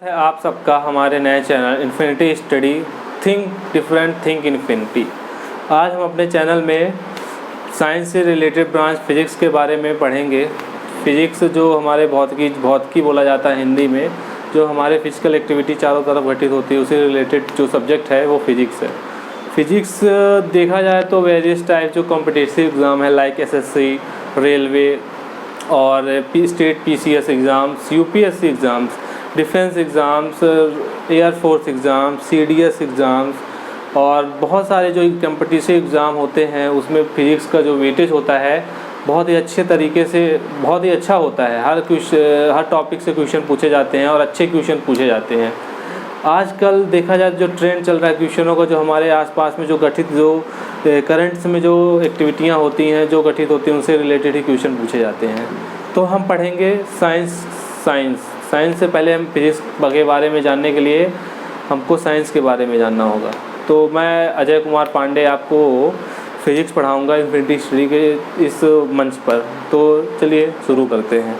है आप सबका हमारे नए channel infinity study think different think infinity. आज हम अपने चैनल में साइंस से रिलेटेड ब्रांच फिजिक्स के बारे में पढ़ेंगे। फिजिक्स जो हमारे भौतिकी बोला जाता है हिंदी में, जो हमारे फिजिकल एक्टिविटी चारों तरफ घटित होती है उसे रिलेटेड जो सब्जेक्ट है वो फिजिक्स है। फिजिक्स देखा जाए तो वेरियस टाइप जो कॉम्पिटिटिव एग्ज़ाम है लाइक एसएससी, रेलवे और state PCS exams, UPSC exams, defence exams, air force exam, CDS exams और बहुत सारे जो कॉम्पिटिटिव एग्ज़ाम होते हैं उसमें फिजिक्स का जो वेटेज होता है बहुत ही अच्छे तरीके से बहुत ही अच्छा होता है। हर टॉपिक से क्वेश्चन पूछे जाते हैं और अच्छे क्वेश्चन पूछे जाते हैं। आजकल देखा जाए जो ट्रेंड चल रहा है क्वेश्चनों का, जो हमारे आसपास में जो गठित जो करंट्स में जो एक्टिविटियाँ होती हैं जो गठित होती हैं उनसे रिलेटेड ही क्वेश्चन पूछे जाते हैं। तो हम पढ़ेंगे साइंस से पहले हम फिजिक्स के बारे में जानने के लिए हमको साइंस के बारे में जानना होगा। तो मैं अजय कुमार पांडे आपको फिजिक्स पढ़ाऊंगा इन्फिनिटी स्टडी के इस मंच पर। तो चलिए शुरू करते हैं।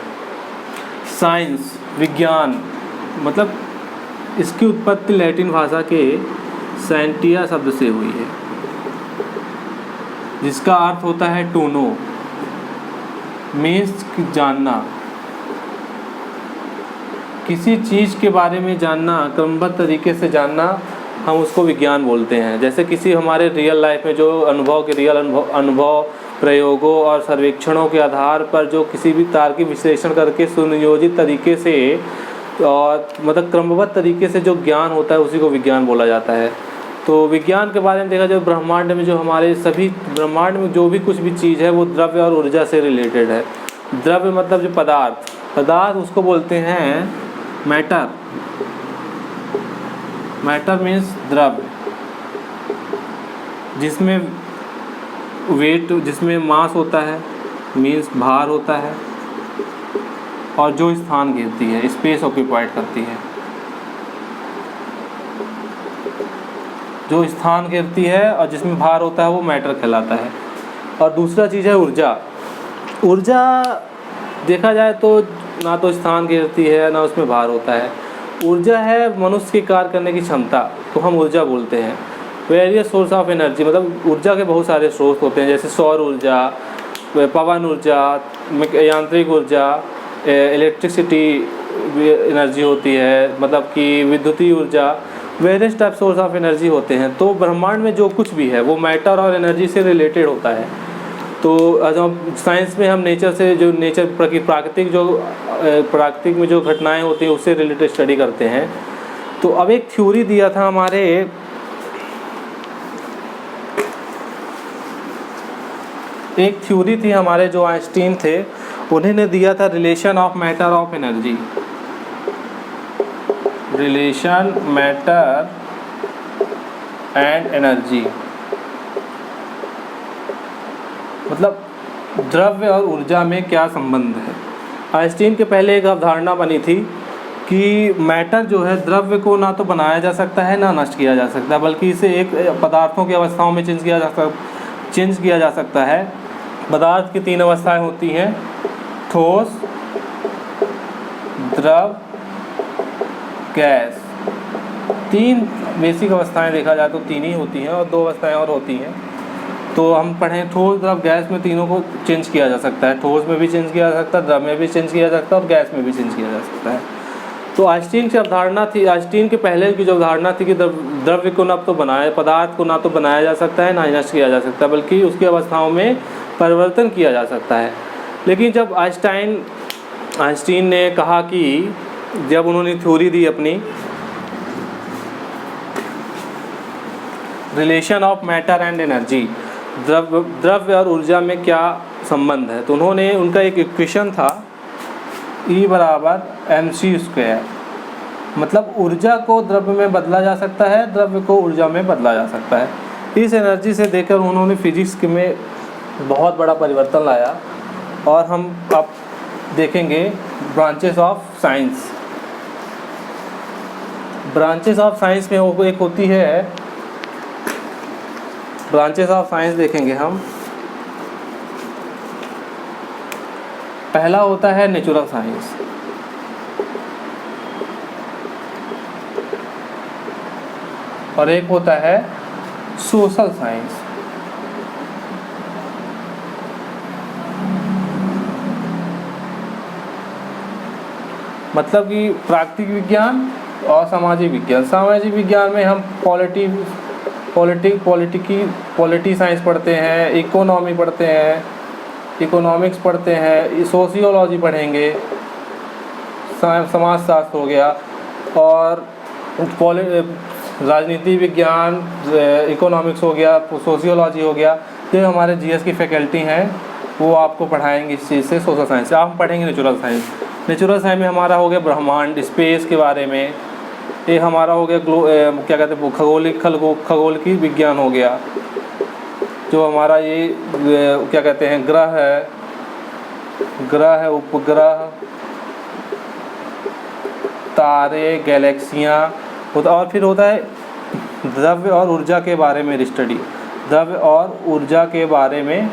साइंस विज्ञान मतलब इसकी उत्पत्ति लैटिन भाषा के साइंटिया शब्द से हुई है, जिसका अर्थ होता है टू नो, मीन्स जानना। किसी चीज़ के बारे में जानना, क्रमबद्ध तरीके से जानना, हम उसको विज्ञान बोलते हैं। जैसे किसी हमारे रियल लाइफ में जो अनुभव प्रयोगों और सर्वेक्षणों के आधार पर जो किसी भी तार्किक विश्लेषण करके सुनियोजित तरीके से और मतलब क्रमबद्ध तरीके से जो ज्ञान होता है उसी को विज्ञान बोला जाता है। तो विज्ञान के बारे में देखा जाए ब्रह्मांड में जो हमारे सभी ब्रह्मांड में जो भी कुछ भी चीज़ है वो द्रव्य और ऊर्जा से रिलेटेड है। द्रव्य मतलब जो पदार्थ उसको बोलते हैं मैटर मीन्स द्रव्य, जिसमें वेट जिसमें मास होता है मीन्स भार होता है और जो स्थान घेरती है स्पेस ऑक्यूपाइड करती है, जो स्थान घेरती है और जिसमें भार होता है वो मैटर कहलाता है। और दूसरा चीज़ है ऊर्जा देखा जाए तो ना तो स्थान घेरती है ना उसमें भार होता है। ऊर्जा है मनुष्य की कार्य करने की क्षमता, तो हम ऊर्जा बोलते हैं। वेरियस सोर्स ऑफ एनर्जी मतलब ऊर्जा के बहुत सारे स्रोत होते हैं, जैसे सौर ऊर्जा, पवन ऊर्जा, यांत्रिक ऊर्जा, इलेक्ट्रिसिटी एनर्जी होती है, मतलब कि विद्युतीय ऊर्जा, various type source of energy होते हैं। तो ब्रह्मांड में जो कुछ भी है वो मैटर और एनर्जी से रिलेटेड होता है। तो साइंस में हम नेचर से जो प्राकृतिक में जो घटनाएं होती हैं उससे रिलेटेड स्टडी करते हैं। तो अब एक थ्योरी दिया था एक थ्योरी थी हमारे जो आइंस्टीन थे, उन्होंने दिया था relation of matter of energy. Relation matter and energy मतलब द्रव्य और ऊर्जा में क्या संबंध है। आइंस्टीन के पहले एक अवधारणा बनी थी कि मैटर जो है द्रव्य को ना तो बनाया जा सकता है ना नष्ट किया जा सकता है, बल्कि इसे एक पदार्थों की अवस्थाओं में चेंज किया जा सकता है। पदार्थ की 3 अवस्थाएं होती हैं, ठोस, द्रव, गैस। 3 बेसिक अवस्थाएं देखा जाए तो 3 ही होती हैं और 2 अवस्थाएं और होती हैं। तो हम पढ़ें ठोस, द्रव, गैस में तीनों को चेंज किया जा सकता है। ठोस में भी चेंज किया जा सकता है, द्रव में भी चेंज किया जा सकता है और गैस में भी चेंज किया जा सकता है। तो आइंस्टीन के पहले की जो अवधारणा थी कि द्रव्य को ना तो पदार्थ को ना तो बनाया जा सकता है ना ही नष्ट किया जा सकता है, बल्कि उसकी अवस्थाओं में परिवर्तन किया जा सकता है। लेकिन जब आइंस्टीन ने कहा कि जब उन्होंने थ्योरी दी अपनी relation of matter and energy, द्रव्य और ऊर्जा में क्या संबंध है, तो उनका एक इक्वेशन था E बराबर mc²। मतलब ऊर्जा को द्रव्य में बदला जा सकता है, द्रव्य को ऊर्जा में बदला जा सकता है। इस एनर्जी से देकर उन्होंने फिजिक्स में बहुत बड़ा परिवर्तन लाया। और हम अब देखेंगे branches of science. Branches of science में एक होती है, ब्रांचेस ऑफ साइंस देखेंगे हम। पहला होता है नेचुरल साइंस। और एक होता है सोशल साइंस। मतलब कि प्राकृतिक विज्ञान और सामाजिक विज्ञान। सामाजिक विज्ञान में हम पॉलिटी साइंस पढ़ते हैं, इकोनॉमी पढ़ते हैं, इकोनॉमिक्स पढ़ते हैं, सोशियोलॉजी पढ़ेंगे, समाजशास्त्र हो गया, और राजनीति विज्ञान, इकोनॉमिक्स हो गया, सोशियोलॉजी हो गया। जो हमारे जीएस की फैकल्टी हैं वो आपको पढ़ाएंगे इस चीज़ से, सोशल साइंस से। आप हम पढ़ेंगे नेचुरल साइंस। नेचुरल साइंस में हमारा हो गया ब्रह्मांड, स्पेस के बारे में। एक हमारा हो गया क्या कहते हैं, खगोल की विज्ञान हो गया। जो हमारा ये क्या कहते हैं, ग्रह है, उपग्रह, तारे, गैलेक्सियाँ होता। और फिर होता है द्रव्य और ऊर्जा के बारे में स्टडी। द्रव्य और ऊर्जा के बारे में,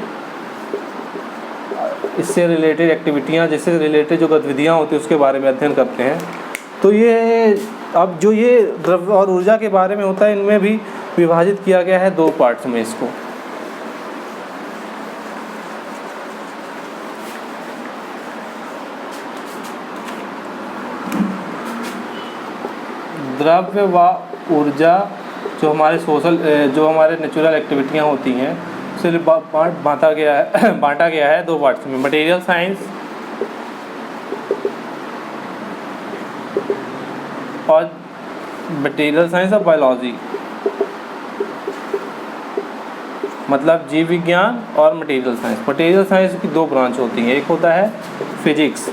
इससे रिलेटेड एक्टिविटियाँ, जिससे रिलेटेड जो गतिविधियाँ होती हैं उसके बारे में अध्ययन करते हैं। तो ये अब जो ये द्रव्य और ऊर्जा के बारे में होता है, इनमें भी विभाजित किया गया है 2 पार्ट्स में इसको। द्रव्य व ऊर्जा जो हमारे जो हमारे नेचुरल एक्टिविटियाँ होती हैं, उसे बांटा गया है 2 पार्ट्स में। मटेरियल साइंस और बायोलॉजी, मतलब जीव विज्ञान और मटेरियल साइंस। मटेरियल साइंस की 2 ब्रांच होती हैं, एक होता है फिजिक्स,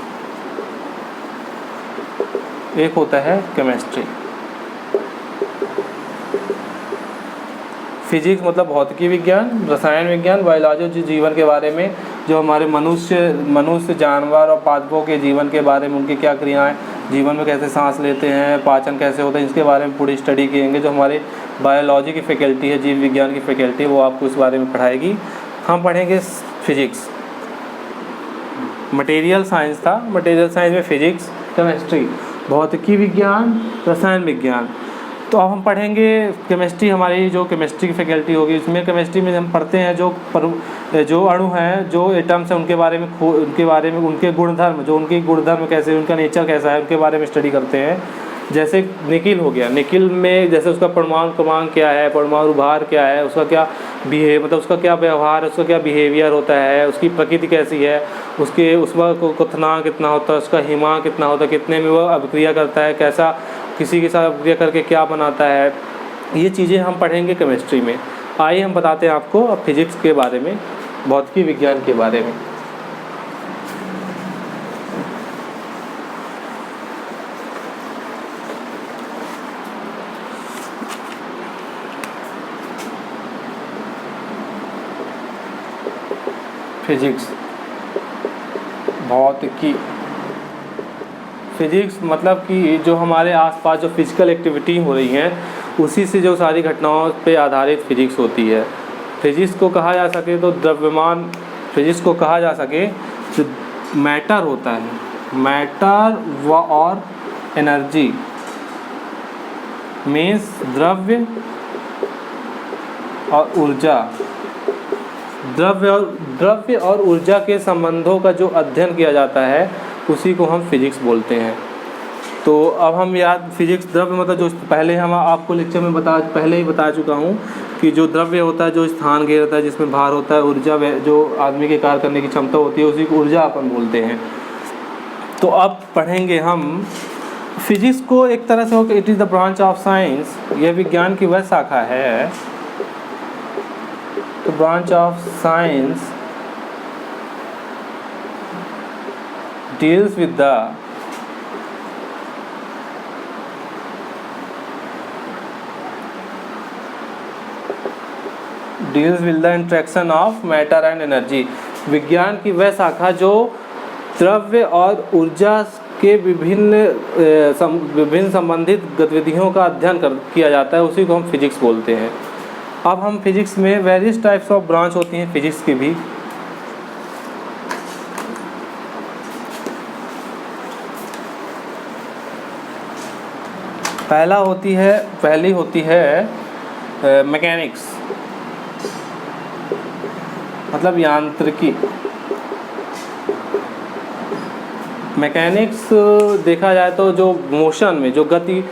एक होता है केमिस्ट्री। फिजिक्स मतलब भौतिकी विज्ञान, रसायन विज्ञान, बायोलॉजी जो जीवन के बारे में, जो हमारे मनुष्य, जानवर और पादपों के जीवन के बारे में, उनकी क्या क्रियाएं, जीवन में कैसे सांस लेते हैं, पाचन कैसे होता है, इसके बारे में पूरी स्टडी करेंगे। जो हमारे बायोलॉजी की फैकल्टी है, जीव विज्ञान की फैकल्टी, वो आपको इस बारे में पढ़ाएगी। हम पढ़ेंगे फिजिक्स। मटेरियल साइंस था, मटेरियल साइंस में फिजिक्स, केमिस्ट्री, भौतिकी विज्ञान, रसायन विज्ञान। तो अब हम पढ़ेंगे केमिस्ट्री। हमारी जो केमिस्ट्री की फैकल्टी होगी, इसमें केमिस्ट्री में हम पढ़ते हैं जो अणु हैं, जो एटम्स हैं, उनके बारे में उनके गुणधर्म, जो उनके गुणधर्म कैसे, उनका नेचर कैसा है, उनके बारे में स्टडी करते हैं। जैसे निकिल हो गया, निकिल में जैसे उसका परमाणु क्रमांक क्या है, परमाणु भार क्या है, उसका क्या मतलब उसका क्या व्यवहार है, उसका क्या बिहेवियर होता है, उसकी प्रकृति कैसी है, उसका क्वथनांक कितना होता है, उसका हिमांक कितना होता है, कितने में वह अभिक्रिया करता है, कैसा किसी के साथ अभिक्रिया करके क्या बनाता है, ये चीज़ें हम पढ़ेंगे केमिस्ट्री में। आइए हम बताते हैं आपको अब फिजिक्स के बारे में, भौतिकी विज्ञान के बारे में। फिजिक्स, भौतिकी। फिजिक्स मतलब कि जो हमारे आसपास जो फिजिकल एक्टिविटी हो रही हैं, उसी से जो सारी घटनाओं पे आधारित फिजिक्स होती है। फिजिक्स को कहा जा सके तो द्रव्यमान, फिजिक्स को कहा जा सके जो मैटर होता है, मैटर और एनर्जी मीन्स द्रव्य और ऊर्जा, द्रव्य और ऊर्जा के संबंधों का जो अध्ययन किया जाता है उसी को हम फिजिक्स बोलते हैं। तो अब हम फिजिक्स द्रव्य मतलब जो पहले हम आपको लेक्चर में पहले ही बता चुका हूँ कि जो द्रव्य होता है, जो स्थान घेरता है, जिसमें भार होता है, ऊर्जा जो आदमी के कार्य करने की क्षमता होती है, उसी को ऊर्जा अपन बोलते हैं। तो अब पढ़ेंगे हम फिजिक्स को एक तरह से हो कि it is the branch of science, यह विज्ञान की वह शाखा है, तो branch of science deals with the interaction of matter and energy। विज्ञान की वह शाखा जो द्रव्य और ऊर्जा के विभिन्न संबंधित गतिविधियों का अध्ययन किया जाता है, उसी को हम फिजिक्स बोलते हैं। अब हम फिजिक्स में वेरियस टाइप्स ऑफ ब्रांच होती हैं फिजिक्स की भी। पहली होती है मैकेनिक्स, मतलब यांत्रिकी। मैकेनिक्स देखा जाए तो जो मोशन में, जो गति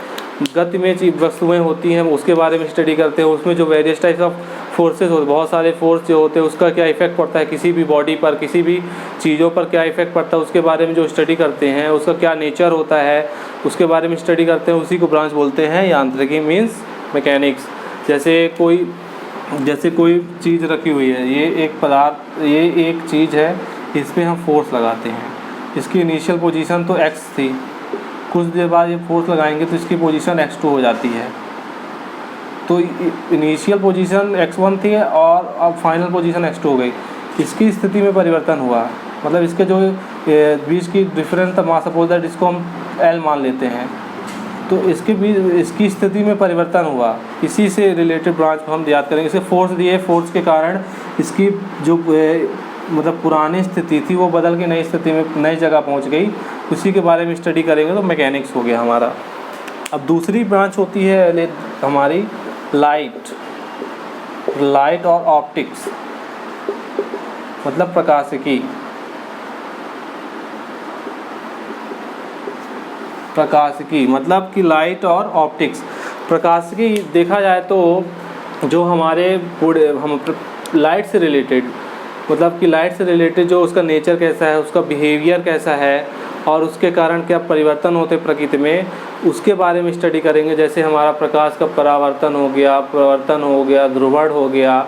में वस्तुएं होती हैं उसके बारे में स्टडी करते हैं। उसमें जो वेरियस टाइप्स ऑफ फोर्सेस होते हैं, बहुत सारे फोर्स जो होते हैं, उसका क्या इफेक्ट पड़ता है किसी भी बॉडी पर, किसी भी चीज़ों पर क्या इफेक्ट पड़ता है उसके बारे में जो स्टडी करते हैं, उसका क्या नेचर होता है उसके बारे में स्टडी करते हैं, उसी को ब्रांच बोलते हैं यांत्रिकी, मीन्स मैकेनिक्स। जैसे कोई चीज़ रखी हुई है, ये एक चीज़ है, इस पर हम फोर्स लगाते हैं। इसकी इनिशियल पोजीशन तो x थी, कुछ देर बाद ये फोर्स लगाएंगे तो इसकी पोजीशन x2 हो जाती है। तो इनिशियल पोजीशन x1 थी और अब फाइनल पोजीशन x2 हो गई। इसकी स्थिति में परिवर्तन हुआ, मतलब इसके जो बीच की डिफरेंस था, मान सपोज दैट इसको हम L मान लेते हैं, तो इसके बीच इसकी स्थिति में परिवर्तन हुआ। इसी से रिलेटेड ब्रांच को हम याद करेंगे। इसे फोर्स दिए, फोर्स के कारण इसकी जो मतलब पुरानी स्थिति थी वो बदल के नई स्थिति में, नई जगह पहुंच गई, उसी के बारे में स्टडी करेंगे तो मैकेनिक्स हो गया हमारा। अब दूसरी ब्रांच होती है हमारी लाइट और ऑप्टिक्स, मतलब प्रकाशिकी, मतलब कि लाइट और ऑप्टिक्स। प्रकाशिकी देखा जाए तो जो हम लाइट से रिलेटेड, मतलब कि लाइट से रिलेटेड जो उसका नेचर कैसा है, उसका बिहेवियर कैसा है और उसके कारण क्या परिवर्तन होते प्रकृति में, उसके बारे में स्टडी करेंगे। जैसे हमारा प्रकाश का परावर्तन हो गया, प्रवर्तन हो गया, ध्रुवण हो गया,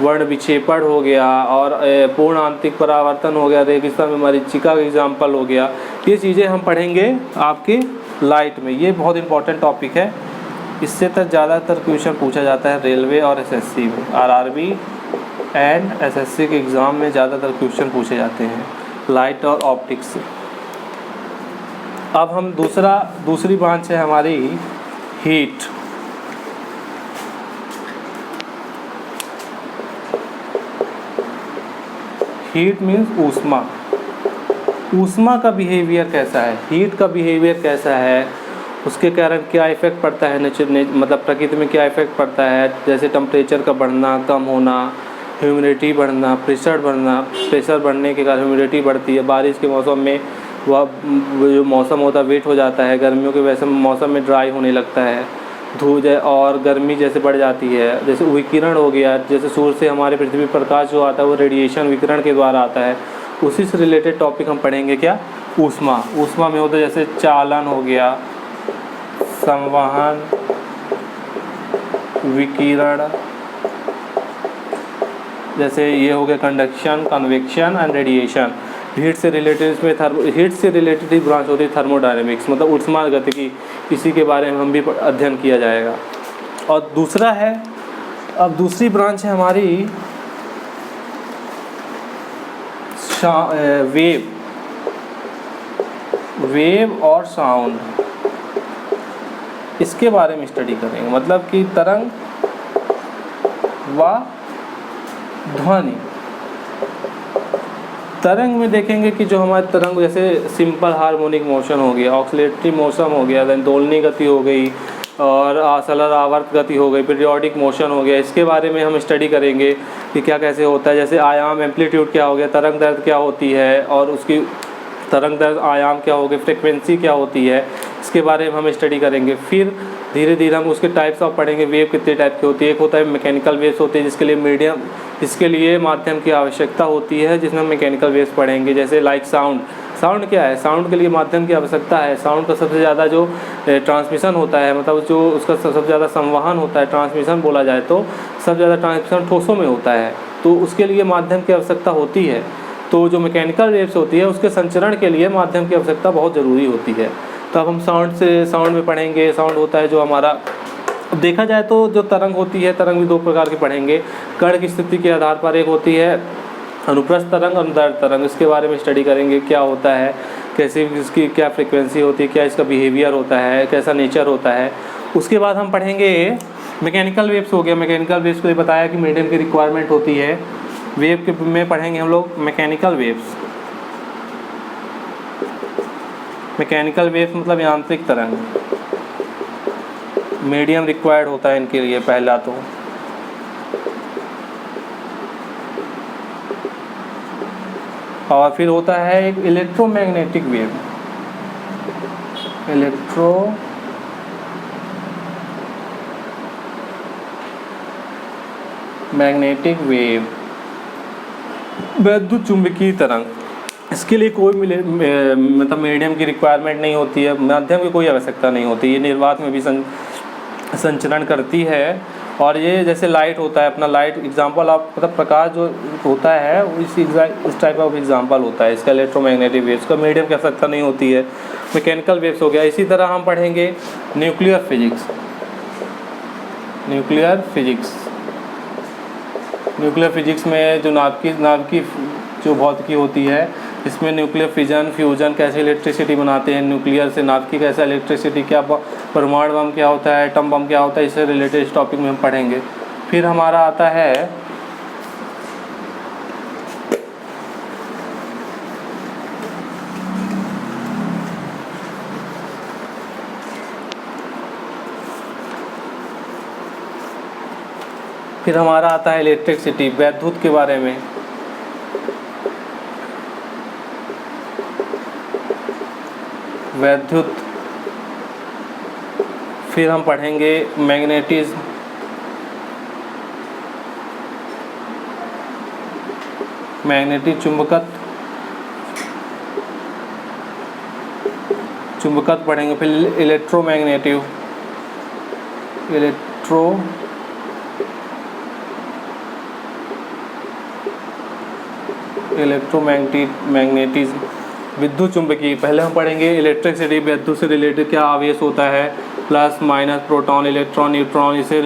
वर्ण विक्षेपण हो गया और पूर्ण आंतरिक परावर्तन हो गया, रेगिस्तान में मरीचिका का एग्जाम्पल हो गया। ये चीज़ें हम पढ़ेंगे आपके लाइट में। ये बहुत इंपॉर्टेंट टॉपिक है, इससे तक ज़्यादातर क्वेश्चन पूछा जाता है रेलवे और एसएससी में, आरआरबी एंड एसएससी के एग्ज़ाम में ज़्यादातर क्वेश्चन पूछे जाते हैं लाइट और ऑप्टिक्स से। अब हम दूसरी ब्रांच है हमारी हीट। हीट मीन्स ऊष्मा। ऊष्मा का बिहेवियर कैसा है, हीट का बिहेवियर कैसा है, उसके कारण क्या इफ़ेक्ट पड़ता है मतलब प्रकृति में क्या इफ़ेक्ट पड़ता है। जैसे टेम्परेचर का बढ़ना, कम होना, ह्यूमिडिटी बढ़ना, प्रेशर बढ़ने के कारण ह्यूमिडिटी बढ़ती है। बारिश के मौसम में वह जो मौसम होता है वेट हो जाता है, गर्मियों के वैसे मौसम में ड्राई होने लगता है, धूप और गर्मी जैसे बढ़ जाती है। जैसे विकिरण हो गया, जैसे सूर्य से हमारे पृथ्वी पर प्रकाश जो आता है वो रेडिएशन विकिरण के द्वारा आता है। उसी से रिलेटेड टॉपिक हम पढ़ेंगे क्या, ऊष्मा में होता है जैसे चालन हो गया, संवहन, विकिरण, जैसे ये हो गया conduction, convection and radiation. Heat से रिलेटेड ही ब्रांच होती है थर्मोडायनेमिक्स, मतलब ऊष्मा गतिकी, इसी के बारे में हम भी अध्ययन किया जाएगा। और दूसरी ब्रांच है हमारी वेव और साउंड। इसके बारे में स्टडी करेंगे, मतलब कि तरंग व ध्वनि। तरंग में देखेंगे कि जो हमारे तरंग जैसे सिंपल हार्मोनिक मोशन हो गया, ऑक्सीलेटरी मोशन हो गया, देन दोलनी गति हो गई और आसलर आवर्त गति हो गई, पीरियोडिक मोशन हो गया। इसके बारे में हम स्टडी करेंगे कि क्या कैसे होता है। जैसे आयाम, एम्पलीट्यूड क्या हो गया, तरंग दैर्घ्य क्या होती है और उसकी तरंग दैर्घ्य आयाम क्या हो गए, फ्रिक्वेंसी क्या होती है, इसके बारे में हम स्टडी करेंगे। फिर धीरे धीरे हम उसके टाइप्स ऑफ पढ़ेंगे। वेव कितने टाइप की होती है, एक होता है मैकेनिकल वेव्स होते हैं जिसके लिए माध्यम की आवश्यकता होती है, जिसमें हम मैकेनिकल वेव्स पढ़ेंगे। जैसे लाइक साउंड क्या है, साउंड के लिए माध्यम की आवश्यकता है। साउंड का सबसे ज़्यादा जो ट्रांसमिशन होता है, मतलब जो उसका सबसे ज़्यादा संवहन होता है, ट्रांसमिशन बोला जाए तो सबसे ज़्यादा ट्रांसमिशन ठोसों में होता है, तो उसके लिए माध्यम की आवश्यकता होती है। तो जो मैकेनिकल वेव्स होती है उसके संचरण के लिए माध्यम की आवश्यकता बहुत ज़रूरी होती है। तो अब हम साउंड में पढ़ेंगे। साउंड होता है जो हमारा, देखा जाए तो जो तरंग होती है, तरंग भी दो प्रकार की पढ़ेंगे। कण की स्थिति के आधार पर एक होती है अनुप्रस्थ तरंग और दर्द तरंग। इसके बारे में स्टडी करेंगे, क्या होता है, कैसे इसकी क्या फ्रिक्वेंसी होती है, क्या इसका बिहेवियर होता है, कैसा नेचर होता है। उसके बाद हम पढ़ेंगे मैकेनिकल वेव्स हो गया। मैकेनिकल वेव्स को ये बताया कि मीडियम की रिक्वायरमेंट होती है। वेव के में पढ़ेंगे हम लोग मैकेनिकल वेव्स। मैकेनिकल वेव्स मतलब यांत्रिक तरंग। मीडियम रिक्वायर्ड होता है इनके लिए पहला तो। और फिर होता है एक इलेक्ट्रोमैग्नेटिक वेव। इलेक्ट्रोमैग्नेटिक वेव, वैद्युत चुंबकीय तरंग। इसके लिए कोई मतलब मीडियम की रिक्वायरमेंट नहीं होती है, माध्यम की कोई आवश्यकता नहीं होती। ये निर्वात में भी संचरण करती है। और ये जैसे लाइट होता है अपना, लाइट एग्जांपल आप मतलब प्रकाश जो होता है इस टाइप ऑफ एग्जांपल होता है इसका इलेक्ट्रोमैग्नेटिक वेव्स का। मीडियम की आवश्यकता नहीं होती है। मैकेनिकल वेव्स हो गया। इसी तरह हम पढ़ेंगे न्यूक्लियर फिजिक्स। न्यूक्लियर फिजिक्स में जो नाभिकीय जो भौतिकी होती है, इसमें न्यूक्लियर फिजन फ्यूजन कैसे इलेक्ट्रिसिटी बनाते हैं, न्यूक्लियर से नाभिकीय कैसा इलेक्ट्रिसिटी, क्या परमाणु बम क्या होता है, एटम बम क्या होता है, इससे रिलेटेड इस टॉपिक में हम पढ़ेंगे। फिर हमारा आता है इलेक्ट्रिसिटी, वैद्युत के बारे में। वैद्युत। फिर हम पढ़ेंगे मैग्नेटिज्म, चुंबकत्व पढ़ेंगे। फिर इलेक्ट्रोमैग्नेटिज्म, विद्युत चुंबकीय। पहले हम पढ़ेंगे इलेक्ट्रिसिटी, विद्युत से रिलेटेड क्या आवेश होता है, plus minus, proton, electron, neutron, इससे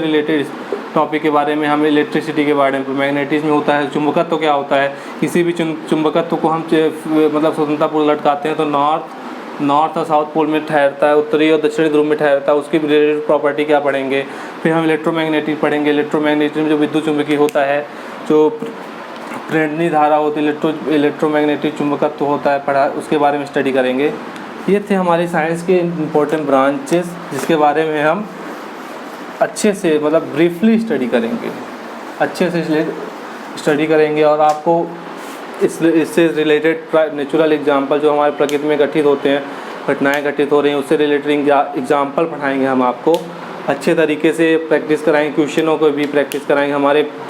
रिलेटेड टॉपिक के बारे में हम इलेक्ट्रिसिटी के बारे में। मैग्नेटिज्म में होता है चुंबकत्व तो क्या होता है, किसी भी चुंबकत्व को हम मतलब स्वतंत्रतापूर्वक लटकाते हैं तो नॉर्थ और साउथ पोल में ठहरता है, उत्तरी और दक्षिणी ध्रुव में ठहरता है, उसकी रिलेटेड प्रॉपर्टी क्या पढ़ेंगे। फिर हम इलेक्ट्रोमैग्नेटिक पढ़ेंगे। इलेक्ट्रोमैग्नेटिज्म जो विद्युत चुंबकीय होता है, जो प्रेरणी धारा होती है, इलेक्ट्रोमैग्नेटिक चुंबकत्व होता है, उसके बारे में स्टडी करेंगे। ये थे हमारी साइंस के इम्पोर्टेंट ब्रांचेस, जिसके बारे में हम अच्छे से मतलब ब्रीफली स्टडी करेंगे। और आपको इससे रिलेटेड नेचुरल एग्जांपल जो हमारे प्रकृति में घटित होते हैं, घटनाएं घटित हो रही हैं, उससे रिलेटेड एग्जांपल पढ़ाएंगे हम आपको। अच्छे तरीके से प्रैक्टिस कराएंगे, क्वेश्चनों को भी प्रैक्टिस कराएंगे।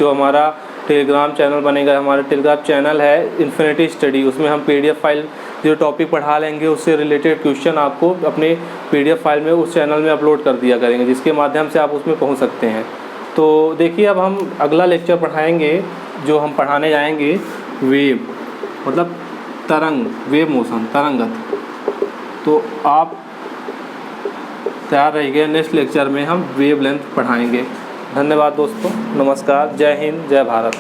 हमारा टेलीग्राम चैनल बनेगा, हमारा टेलीग्राम चैनल है इन्फिनिटी स्टडी, उसमें हम PDF फाइल जो टॉपिक पढ़ा लेंगे उससे रिलेटेड क्वेश्चन आपको अपने PDF फाइल में उस चैनल में अपलोड कर दिया करेंगे, जिसके माध्यम से आप उसमें पहुंच सकते हैं। तो देखिए अब हम अगला लेक्चर पढ़ाएंगे, जो हम पढ़ाने जाएंगे वेव मतलब तरंग, वेव मोशन, तरंगत। तो आप तैयार रहिए, नेक्स्ट लेक्चर में हम वेव लेंथ पढ़ाएंगे। धन्यवाद दोस्तों, नमस्कार, जय हिंद, जय भारत।